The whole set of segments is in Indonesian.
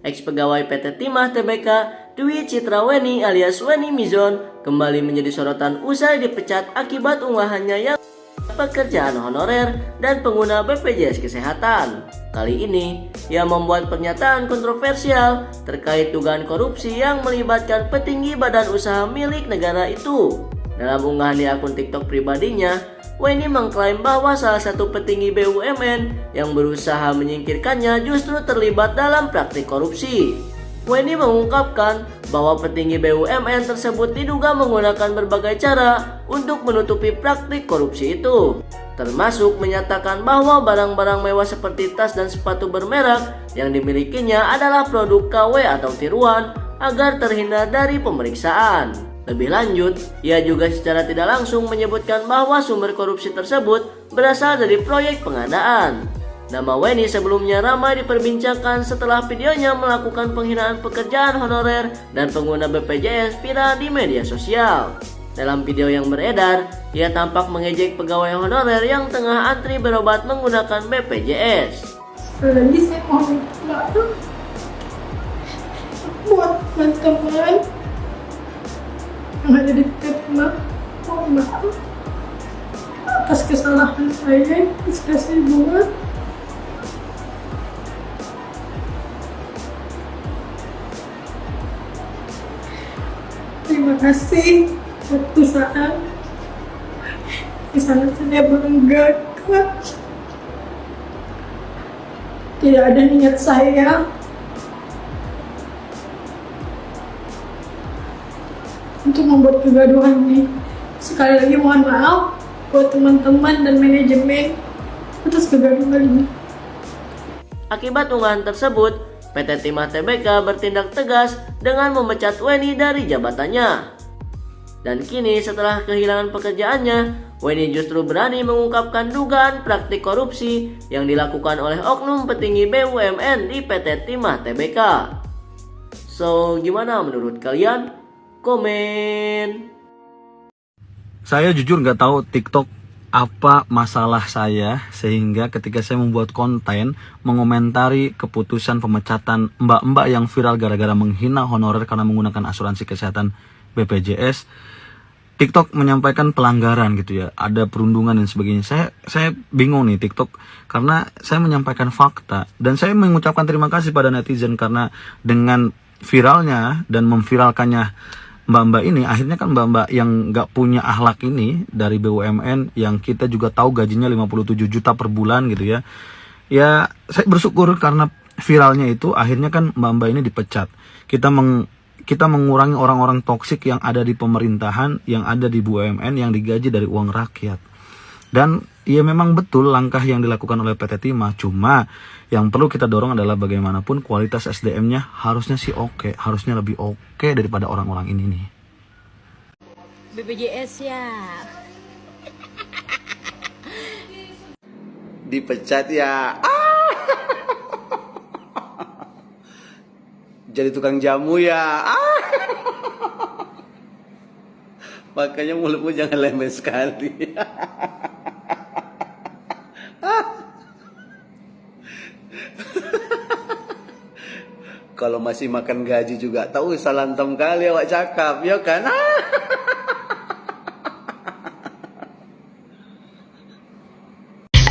ex pegawai PT Timah Tbk Dwi Citraweni alias Weni Mizon kembali menjadi sorotan usai dipecat akibat unggahannya yang pekerjaan honorer dan pengguna BPJS Kesehatan. Kali ini, ia membuat pernyataan kontroversial terkait dugaan korupsi yang melibatkan petinggi badan usaha milik negara itu. Dalam unggahan di akun TikTok pribadinya, Weni mengklaim bahwa salah satu petinggi BUMN yang berusaha menyingkirkannya justru terlibat dalam praktik korupsi. Weni mengungkapkan bahwa petinggi BUMN tersebut diduga menggunakan berbagai cara untuk menutupi praktik korupsi itu, termasuk menyatakan bahwa barang-barang mewah seperti tas dan sepatu bermerek yang dimilikinya adalah produk KW atau tiruan agar terhindar dari pemeriksaan. Lebih lanjut, ia juga secara tidak langsung menyebutkan bahwa sumber korupsi tersebut berasal dari proyek pengadaan. Nama Weni sebelumnya ramai diperbincangkan setelah videonya melakukan penghinaan pekerjaan honorer dan pengguna BPJS viral di media sosial. Dalam video yang beredar, ia tampak mengejek pegawai honorer yang tengah antri berobat menggunakan BPJS. Lagi saya mau minta buat teman-teman yang ada di rumah, mohon maaf atas kesalahan saya, kasih buat. Terima kasih buat perusahaan. Di sana saya bangga, Kak. Tidak ada niat saya untuk membuat kegaduhan ini. Sekali lagi mohon maaf buat teman-teman dan manajemen atas kegaduhan ini. Akibat unggahan tersebut, PT Timah Tbk bertindak tegas dengan memecat Weni dari jabatannya. Dan kini setelah kehilangan pekerjaannya, Weni justru berani mengungkapkan dugaan praktik korupsi yang dilakukan oleh oknum petinggi BUMN di PT Timah Tbk. So, gimana menurut kalian? Komen. Saya jujur nggak tahu TikTok apa masalah saya sehingga ketika saya membuat konten mengomentari keputusan pemecatan mbak-mbak yang viral gara-gara menghina honorer karena menggunakan asuransi kesehatan BPJS, TikTok menyampaikan pelanggaran gitu ya, ada perundungan dan sebagainya. Saya bingung nih TikTok karena saya menyampaikan fakta dan saya mengucapkan terima kasih pada netizen karena dengan viralnya dan memviralkannya mbak-mbak ini, akhirnya kan mbak-mbak yang nggak punya akhlak ini dari BUMN yang kita juga tahu gajinya 57 juta per bulan gitu ya. Ya saya bersyukur karena viralnya itu akhirnya kan mbak-mbak ini dipecat. Kita mengurangi orang-orang toksik yang ada di pemerintahan, yang ada di BUMN yang digaji dari uang rakyat. Dan ya memang betul langkah yang dilakukan oleh PT Timah, cuma yang perlu kita dorong adalah bagaimanapun kualitas SDM-nya harusnya sih oke, harusnya lebih oke daripada orang-orang ini nih. BPJS ya. Dipecat ya. Jadi tukang jamu ya. Makanya mulutmu jangan lemes sekali. Kalau masih makan gaji juga tahu salantem kali awak cakap, ya kan?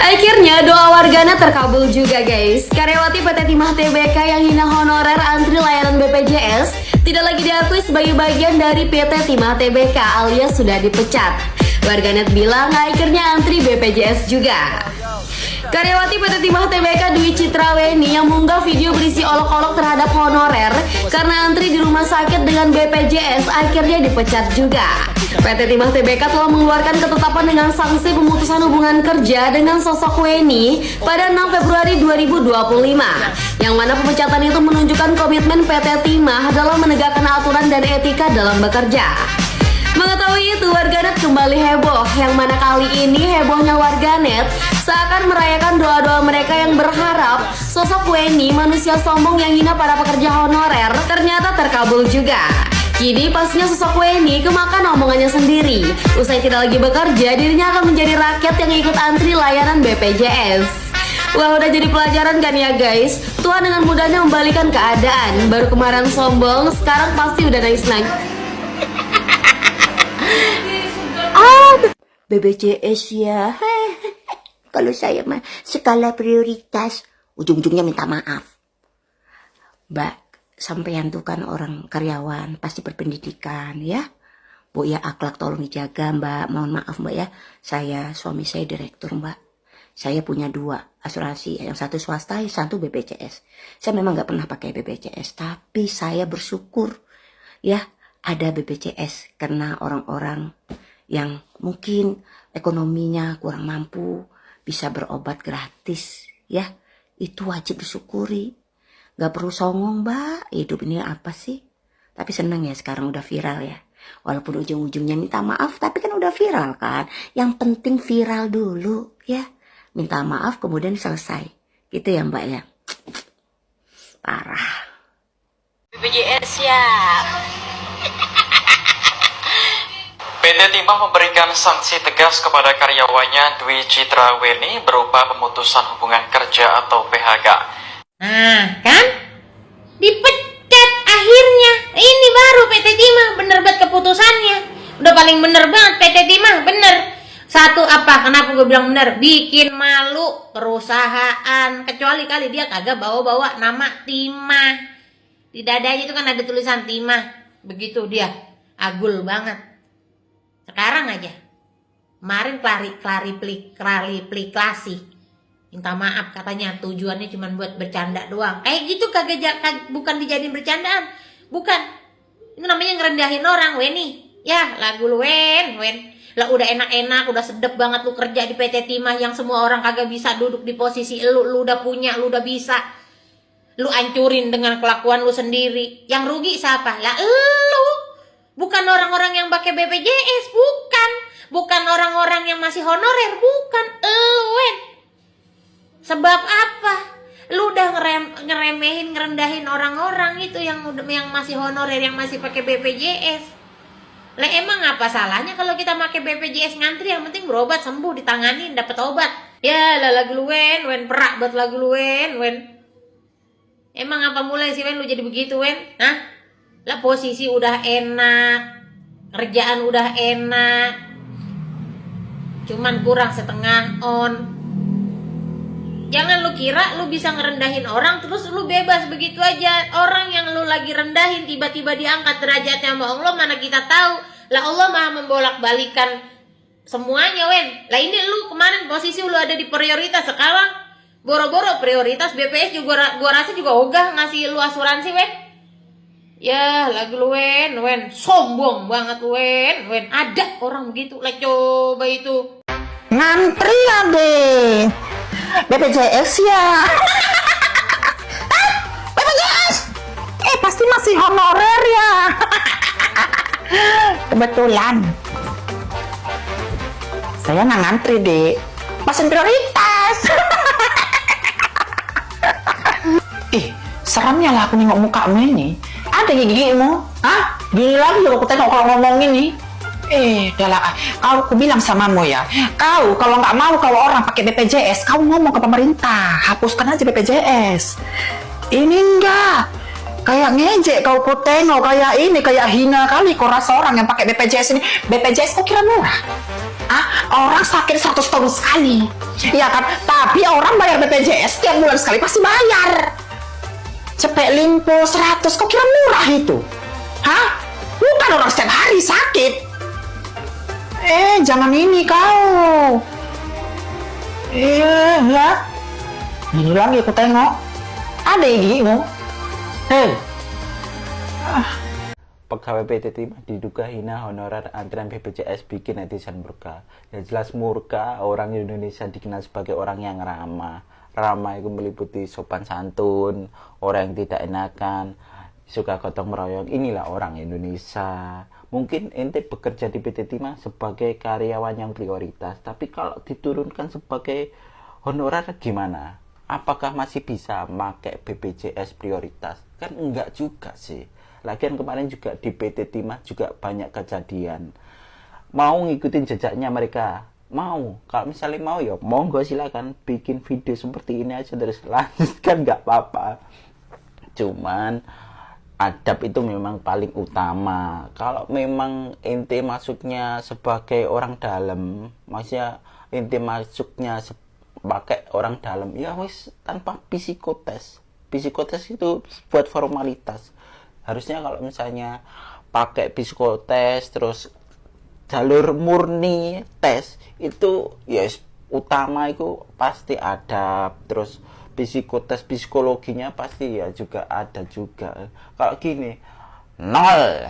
Akhirnya doa warganet terkabul juga guys. Karyawati PT Timah Tbk yang hina honorer antri layanan BPJS tidak lagi diakui sebagai bagian dari PT Timah Tbk alias sudah dipecat. Warganet bilang akhirnya antri BPJS juga. Karyawati PT Timah Tbk Dwi Citraweni yang mengunggah video berisi olok-olok terhadap honorer karena antri di rumah sakit dengan BPJS akhirnya dipecat juga. PT Timah Tbk telah mengeluarkan ketetapan dengan sanksi pemutusan hubungan kerja dengan sosok Weni pada 6 Februari 2025, yang mana pemecatan itu menunjukkan komitmen PT Timah dalam menegakkan aturan dan etika dalam bekerja. Mengetahui itu, warganet kembali heboh, yang mana kali ini hebohnya warganet seakan merayakan doa-doa mereka yang berharap sosok Weni, manusia sombong yang hina para pekerja honorer, ternyata terkabul juga. Kini pastinya sosok Weni kemakan omongannya sendiri. Usai tidak lagi bekerja, dirinya akan menjadi rakyat yang ikut antri layanan BPJS. Wah, udah jadi pelajaran kan ya guys? Tuhan dengan mudahnya membalikan keadaan. Baru kemarin sombong, sekarang pasti udah nangis-nangis. BPJS ya. Kalau saya mah skala prioritas, ujung-ujungnya minta maaf. Mbak, sampean tuh kan orang karyawan, pasti berpendidikan ya. Bu ya, akhlak tolong dijaga Mbak. Mohon maaf Mbak ya. Suami saya direktur Mbak. Saya punya 2 asuransi, yang satu swasta, yang satu BPJS. Saya memang nggak pernah pakai BPJS, tapi saya bersyukur ya ada BPJS karena orang-orang yang mungkin ekonominya kurang mampu bisa berobat gratis ya, itu wajib disyukuri. Gak perlu songong Mbak, hidup ini apa sih? Tapi seneng ya sekarang udah viral ya, walaupun ujung-ujungnya minta maaf, tapi kan udah viral kan. Yang penting viral dulu ya, minta maaf kemudian selesai gitu ya Mbak ya. Parah. BPJS siap. PT Timah memberikan sanksi tegas kepada karyawannya Dwi Citra Weni berupa pemutusan hubungan kerja atau PHK. Nah, kan? Dipecat akhirnya. Ini baru PT Timah bener banget keputusannya. Udah paling bener banget PT Timah, bener. Satu apa? Kenapa gue bilang bener? Bikin malu perusahaan. Kecuali kali dia kagak bawa-bawa nama Timah. Di dadanya itu kan ada tulisan Timah. Begitu dia. Agul banget. Sekarang aja. Kemarin klarifikasi. Minta maaf katanya tujuannya cuma buat bercanda doang. Gitu bukan dijadiin bercandaan. Bukan. Itu namanya ngerendahin orang, Weni. Ya, lagu lu Wen. Lah udah enak-enak, udah sedep banget lu kerja di PT Timah yang semua orang kagak bisa duduk di posisi lu udah punya, lu udah bisa. Lu ancurin dengan kelakuan lu sendiri. Yang rugi siapa? Lah lu. Bukan orang-orang yang pakai BPJS, bukan. Bukan orang-orang yang masih honorer, bukan. Wen. Sebab apa? Lu udah ngeremehin, ngerendahin orang-orang itu yang masih honorer, yang masih pakai BPJS. Lah emang apa salahnya kalau kita pakai BPJS ngantri, yang penting berobat, sembuh, ditanganin, dapat obat. Ya lah lagu lu Wen perak buat lagu lu Wen. Emang apa mulai sih Wen lu jadi begitu Wen? Hah? Lah posisi udah enak, kerjaan udah enak, cuman kurang setengah on. Jangan lu kira lu bisa ngerendahin orang terus lu bebas begitu aja. Orang yang lu lagi rendahin tiba-tiba diangkat derajatnya sama Allah, mana kita tahu. Lah Allah Maha membolak-balikan semuanya Wen. Lah ini lu kemarin posisi lu ada di prioritas, sekarang boro-boro prioritas BPS juga gua rasa juga ogah ngasih lu asuransi Wen. Ya lagu lu Wen, sombong banget Wen. Ada orang begitu, lah coba itu. Ngantri ya deh. BPJS ya. BPJS. Pasti masih honorer ya. Kebetulan saya nggak ngantri deh, masih prioritas. Seramnya lah aku nengok muka ini. Ada gigimu? Hah? Gini lagi aku tengok kalau ngomong ini. Adalah, aku bilang samamu ya, kau kalau nggak mau kalau orang pakai BPJS, kau ngomong ke pemerintah, hapuskan aja BPJS. Ini enggak, kayak ngejek kau tengok, kayak ini, kayak hina kali kau rasa orang yang pakai BPJS ini. BPJS kau kira murah? Orang sakit 100 tahun sekali, ya kan? Tapi orang bayar BPJS tiap bulan sekali pasti bayar. Cepet limpo 100, kau kira murah itu? Hah? Bukan orang setiap hari sakit. Jangan ini kau. Ya. Ini lagi aku tengok. Ada gigimu. Pegawai PT Timah diduga hina honorer antrian BPJS bikin netizen murka. Ya jelas murka, orang Indonesia dikenal sebagai orang yang ramah. Ramah itu meliputi sopan santun, orang yang tidak enakan, suka gotong meroyong. Inilah orang Indonesia. Mungkin ente bekerja di PT Timah sebagai karyawan yang prioritas, tapi kalau diturunkan sebagai honorer gimana? Apakah masih bisa pakai BPJS prioritas? Kan enggak juga sih. Lagian kemarin juga di PT Timah juga banyak kejadian. Mau ngikutin jejaknya mereka, mau, kalau misalnya mau ya monggo silakan bikin video seperti ini aja terus lanjutkan, nggak apa-apa. Cuman adab itu memang paling utama. Kalau memang inti masuknya sebagai orang dalam, maksudnya inti masuknya pakai orang dalam, ya wis tanpa psikotes. Psikotes itu buat formalitas. Harusnya kalau misalnya pakai psikotes terus jalur murni tes itu ya utama itu pasti adab, terus psikotes psikologinya pasti ya juga ada juga. Kalau gini nol